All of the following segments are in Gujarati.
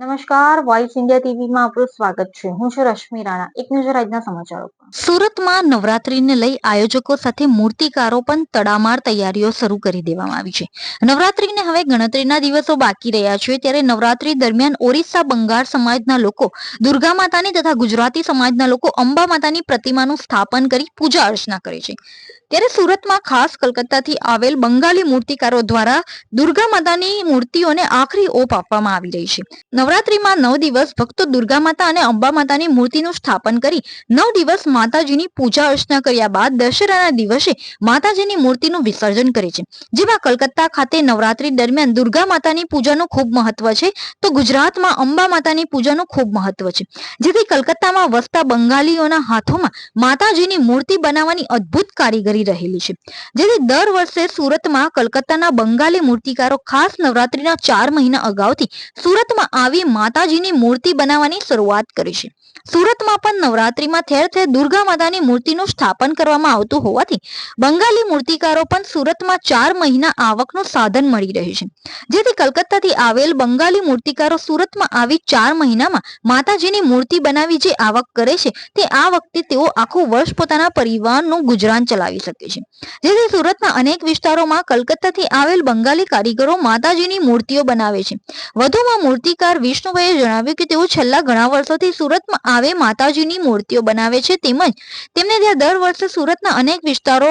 નમસ્કાર, વોઇસ ઇન્ડિયા ટીવીમાં આપનું સ્વાગત છે. હું છું રશ્મિ રાણા. એક નજર આજના સમાચારો પર. સુરતમાં નવરાત્રીને લઈ આયોજકો સાથે મૂર્તિકારો પણ તડામાર તૈયારીઓ શરૂ કરી દેવામાં આવી છે. નવરાત્રીને હવે ગણતરીના દિવસો બાકી રહ્યા છે, ત્યારે નવરાત્રી દરમિયાન ઓરિસ્સા બંગાળ સમાજના લોકો દુર્ગા માતાની તથા ગુજરાતી સમાજના લોકો અંબા માતાની પ્રતિમાનું સ્થાપન કરી પૂજા અર્ચના કરે છે. ત્યારે સુરતમાં ખાસ કલકત્તાથી આવેલ બંગાળી મૂર્તિકારો દ્વારા દુર્ગા માતાની મૂર્તિઓને આખરી ઓપ આપવામાં આવી રહી છે. નવરાત્રીમાં 9 દિવસ ભક્તો દુર્ગા માતા અને અંબા માતાની મૂર્તિનું સ્થાપન કરી 9 દિવસ માતાજીની પૂજા અર્ચના કર્યા બાદ દશેરાના દિવસે માતાજીની મૂર્તિનું વિસર્જન કરે છે. જેમાં કલકત્તા ખાતે નવરાત્રી દરમિયાન દુર્ગા માતાની પૂજાનું ખૂબ મહત્વ છે, તો ગુજરાતમાં અંબા માતાની પૂજાનું ખૂબ મહત્વ છે. જેથી કલકત્તામાં વસતા બંગાળીઓના હાથોમાં માતાજીની મૂર્તિ બનાવવાની અદ્ભુત કારીગરી રહેલી છે. જેથી દર વર્ષે સુરતમાં કલકત્તાના બંગાળી મૂર્તિકારો ખાસ નવરાત્રીના 4 મહિના અગાઉથી સુરતમાં આવી માતાજીની મૂર્તિ બનાવવાની શરૂઆત કરી છે. સુરતમાં પણ નવરાત્રીમાં ઠેર ઠેર દુર્ગા માતાની મૂર્તિનું સ્થાપન કરવામાં આવતું હોવાથી બંગાળી મૂર્તિકારો પણ સુરતમાં 4 મહિના આવકનું સાધન મળી રહ્યું છે. જેથી કલકત્તાથી આવેલ બંગાળી મૂર્તિકારો સુરતમાં આવી 4 મહિનામાં માતાજીની મૂર્તિ બનાવી જે આવક કરે છે, તે આ વખતે તેઓ આખું વર્ષ પોતાના પરિવારનું ગુજરાન ચલાવી શકે છે. જેથી સુરતના અનેક વિસ્તારોમાં કલકત્તાથી આવેલ બંગાળી કારીગરો માતાજીની મૂર્તિઓ બનાવે છે. વધુમાં મૂર્તિકાર વિષ્ણુભાઈએ જણાવ્યું કે તેઓ છેલ્લા ઘણા વર્ષોથી સુરતમાં આવે માતાજીની મૂર્તિઓ બનાવે છે, તેમજ તેમને ત્યાં દર વર્ષે સુરતના અનેક વિસ્તારો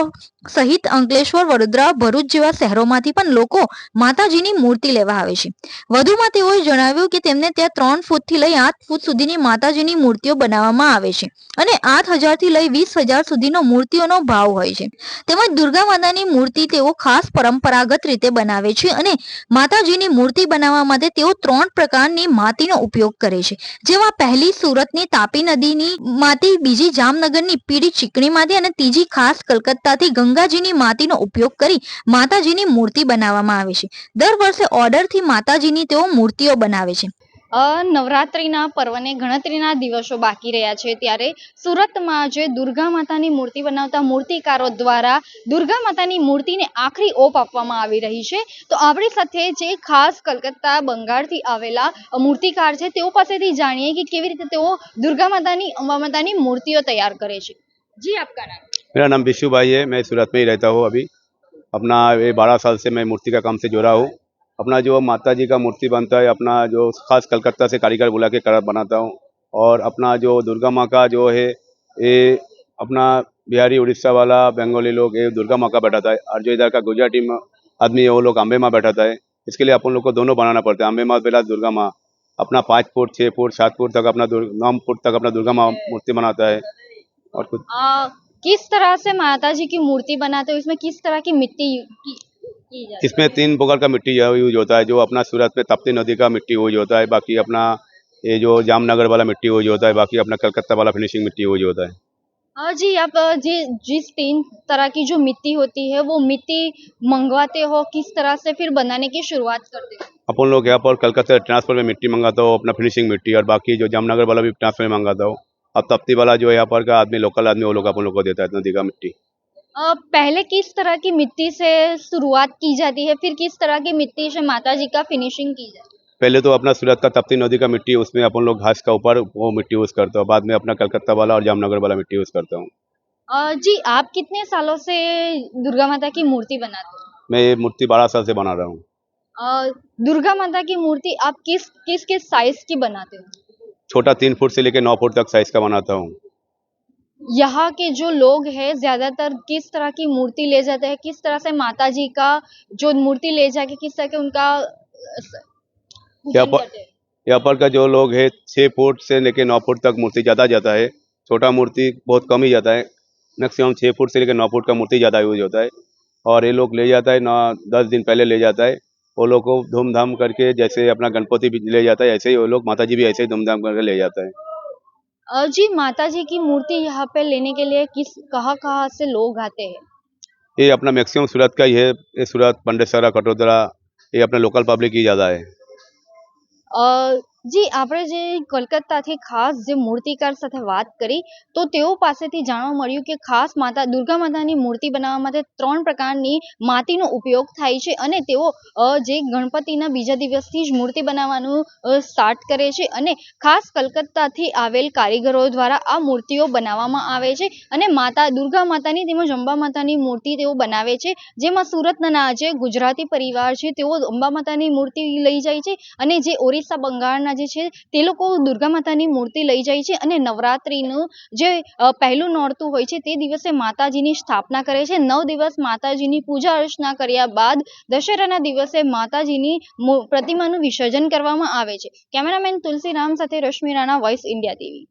સહિત અંકલેશ્વર, વડોદરા, ભરૂચ જેવા શહેરોમાંથી પણ લોકો માતાજીની મૂર્તિ લેવા આવે છે. વધુમાં તેઓએ જણાવ્યું કે તેમને ત્યાં 3 ફૂટથી લઈ 8 ફૂટ સુધીની માતાજીની મૂર્તિઓ બનાવવામાં આવે છે અને 8,000 થી લઈ 20,000 સુધીનો મૂર્તિઓનો ભાવ હોય છે. તેમજ દુર્ગા માતાની મૂર્તિ તેઓ ખાસ પરંપરાગત રીતે બનાવે છે અને માતાજીની મૂર્તિ બનાવવા માટે તેઓ 3 પ્રકારની માટીનો ઉપયોગ કરે છે. જેમાં પહેલી સુરતની તાપી નદીની માટી, બીજી જામનગરની પીળી ચીકણી માટી અને ત્રીજી ખાસ કલકત્તાથી ગંગાજીની માટીનો ઉપયોગ કરી માતાજીની મૂર્તિ બનાવવામાં આવે છે. દર વર્ષે ઓર્ડરથી માતાજીની તેઓ મૂર્તિઓ બનાવે છે. નવરાત્રીના પર્વને ગણતરીના દિવસો બાકી રહ્યા છે, ત્યારે સુરતમાં જે દુર્ગા માતાની મૂર્તિ બનાવતા મૂર્તિકારો દ્વારા દુર્ગા માતાની મૂર્તિને આખરી ઓપ આપવામાં આવી રહી છે. તો આપણી સાથે જે ખાસ કલકત્તા બંગાળથી આવેલા મૂર્તિકાર છે, તેઓ પાસેથી જાણીએ કે કેવી રીતે તેઓ દુર્ગા માતાની, અંબા માતાની મૂર્તિઓ તૈયાર કરે છે. જી, આપકા નામ? मेरा नाम विशु भाई है। मैं सूरत में ही रहता हूँ। अभी अपना ये 12 साल से मैं मूर्ति का काम से जुड़ा हूँ। अपना जो माता जी का मूर्ति बनता है, अपना जो खास कलकत्ता से कारीगर बुला के कर बनाता हूँ। और अपना जो दुर्गा माँ का जो है ये अपना बिहारी, उड़ीसा वाला, बंगाली लोग ये दुर्गा माँ का बैठाता है, और जो इधर का गुजराती आदमी है वो लोग अम्बे माँ बैठाता है। इसके लिए अपन लोग को दोनों बनाना पड़ता है। अम्बे माँ पहला दुर्गा माँ अपना 5 फुट 6 फुट 7 फुट तक अपना 9 फुट तक अपना दुर्गा माँ मूर्ति बनाता है। और कुछ किस तरह से माता जी की मूर्ति बनाते हो, इसमें किस तरह की मिट्टी की जाती है? इसमें 3 प्रकार का मिट्टी यूज होता है। जो अपना सूरत में ताप्ती नदी का मिट्टी यूज होता है, बाकी अपना ये जो जामनगर वाला मिट्टी यूज होता है, बाकी अपना कलकत्ता वाला फिनिशिंग मिट्टी यूज होता है। जी, आप जिस 3 तरह की जो मिट्टी होती है वो मिट्टी मंगवाते हो, किस तरह से फिर बनाने की शुरुआत करते हो? अपन लोग यहाँ पर कलकत्ता ट्रांसफर में मिट्टी मंगाता हो, अपना फिनिशिंग मिट्टी, और बाकी जो जामनगर वाला भी ट्रांसफर में मंगाता हो। अब तप्ती वाला जो यहाँ पर का आदमी, लोकल आदमी, वो लोग अपन लोग को देता है नदी का मिट्टी। पहले किस तरह की मिट्टी से शुरुआत की जाती है, फिर किस तरह की मिट्टी से माता जी का फिनिशिंग की जाती है? पहले तो अपना सूरत का तप्ती नदी का मिट्टी, उसमें अपन लोग घास का ऊपर वो मिट्टी यूज करता हूँ। बाद में अपना कलकत्ता वाला और जामनगर वाला मिट्टी यूज करता हूँ। जी, आप कितने सालों से दुर्गा माता की मूर्ति बनाते हो? मैं ये मूर्ति 12 साल से बना रहा हूँ। दुर्गा माता की मूर्ति आप किस किस किस साइज की बनाते हो? छोटा 3 फुट से लेकर 9 फुट तक साइज का बनाता हूँ। यहाँ के जो लोग हैं ज्यादातर किस तरह की मूर्ति ले जाते हैं, किस तरह से माता जी का जो मूर्ति ले जाके किस तरह के उनका पूजन करते हैं? यहाँ पर का जो लोग है 6 फुट से लेकर 9 फुट तक मूर्ति ज़्यादा जाता है। छोटा मूर्ति बहुत कम ही जाता है। मैक्सिमम 6 फुट से लेकर 9 फुट का मूर्ति ज़्यादा यूज होता है। और ये लोग ले जाता है ना, 10 दिन पहले ले जाता है। वो लोग को धूमधाम करके, जैसे अपना गणपति भी ले जाता है, ऐसे ही वो लोग माता जी भी ऐसे ही धूमधाम करके ले जाता है। जी, माता जी की मूर्ति यहाँ पे लेने के लिए कहाँ से लोग आते हैं? ये अपना मैक्सिमम सूरत का ही है। ये सूरत, पंडेसरा, कटोदरा, ये अपना लोकल पब्लिक ही ज़्यादा है। જી, આપણે જે કલકત્તાથી ખાસ જે મૂર્તિકાર સાથે વાત કરી તો તેઓ પાસેથી જાણવા મળ્યું કે ખાસ દુર્ગા માતાની મૂર્તિ બનાવવા માટે 3 પ્રકારની માટીનો ઉપયોગ થાય છે અને તેઓ જે ગણપતિના બીજા દિવસથી જ મૂર્તિ બનાવવાનું સ્ટાર્ટ કરે છે અને ખાસ કલકત્તાથી આવેલ કારીગરો દ્વારા આ મૂર્તિઓ બનાવવામાં આવે છે અને દુર્ગા માતાની તેમજ અંબા માતાની મૂર્તિ તેઓ બનાવે છે, જેમાં સુરતના જે ગુજરાતી પરિવાર છે તેઓ અંબા માતાની મૂર્તિ લઈ જાય છે અને જે ઓરિસ્સા બંગાળના જે છે તે લોકો દુર્ગા માતાની મૂર્તિ લઈ જાય છે અને નવરાત્રીનું જે પહેલું નોરતું હોય છે તે દિવસે માતાજીની સ્થાપના કરે છે. 9 દિવસ માતાજીની પૂજા અર્ચના કર્યા બાદ દશેરાના દિવસે માતાજીની પ્રતિમાનું વિસર્જન કરવામાં આવે છે. કેમેરામેન તુલસી રામ સાથે Rashmi Rana, voice India TV.